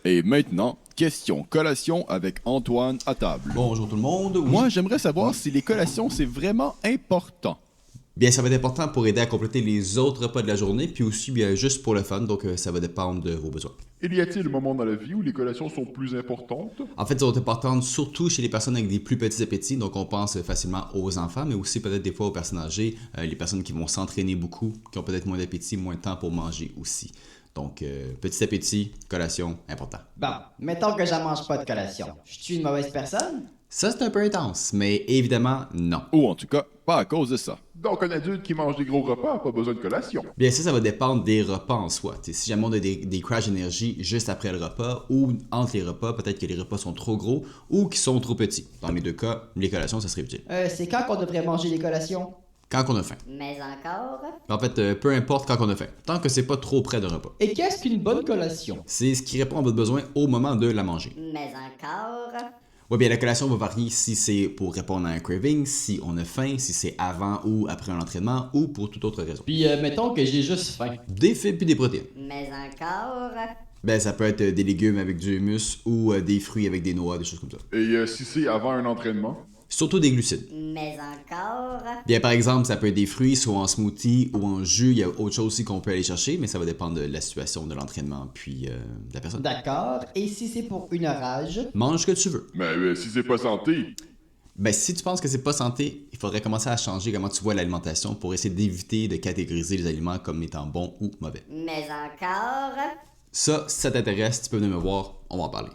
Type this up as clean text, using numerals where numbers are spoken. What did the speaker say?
Et maintenant, question collation avec Antoine à table. Bonjour tout le monde. Oui. Moi, j'aimerais savoir si les collations, c'est vraiment important. Bien, ça va être important pour aider à compléter les autres repas de la journée, puis aussi bien juste pour le fun, donc ça va dépendre de vos besoins. Il y a-t-il un moment dans la vie où les collations sont plus importantes? En fait, ça va être important surtout chez les personnes avec des plus petits appétits, donc on pense facilement aux enfants, mais aussi peut-être des fois aux personnes âgées, les personnes qui vont s'entraîner beaucoup, qui ont peut-être moins d'appétit, moins de temps pour manger aussi. Donc, petit appétit, collation, important. Bon, mettons que j'en mange pas de collation. Je suis une mauvaise personne? Ça, c'est un peu intense, mais évidemment, non. Ou en tout cas, pas à cause de ça. Donc un adulte qui mange des gros repas n'a pas besoin de collation. Bien, ça va dépendre des repas en soi. T'sais, si jamais on a des crashs d'énergie juste après le repas ou entre les repas, peut-être que les repas sont trop gros ou qu'ils sont trop petits. Dans les deux cas, les collations, ça serait utile. C'est quand qu'on devrait manger les collations? Quand on a faim. Mais encore? En fait, peu importe quand on a faim, tant que c'est pas trop près d'un repas. Et qu'est-ce qu'une bonne collation? C'est ce qui répond à votre besoin au moment de la manger. Mais encore? Ouais, bien, la collation va varier si c'est pour répondre à un craving, si on a faim, si c'est avant ou après un entraînement ou pour toute autre raison. Puis mettons que j'ai juste faim. Des fibres puis des protéines. Mais encore? Ben, ça peut être des légumes avec du humus ou des fruits avec des noix, des choses comme ça. Et si c'est avant un entraînement? Surtout des glucides. Mais encore? Bien, par exemple, ça peut être des fruits, soit en smoothie ou en jus. Il y a autre chose aussi qu'on peut aller chercher, mais ça va dépendre de la situation, de l'entraînement, puis de la personne. D'accord. Et si c'est pour une rage? Mange ce que tu veux. Mais si c'est pas santé. Ben, si tu penses que c'est pas santé, il faudrait commencer à changer comment tu vois l'alimentation pour essayer d'éviter de catégoriser les aliments comme étant bons ou mauvais. Mais encore? Ça, si ça t'intéresse, tu peux venir me voir, on va en parler.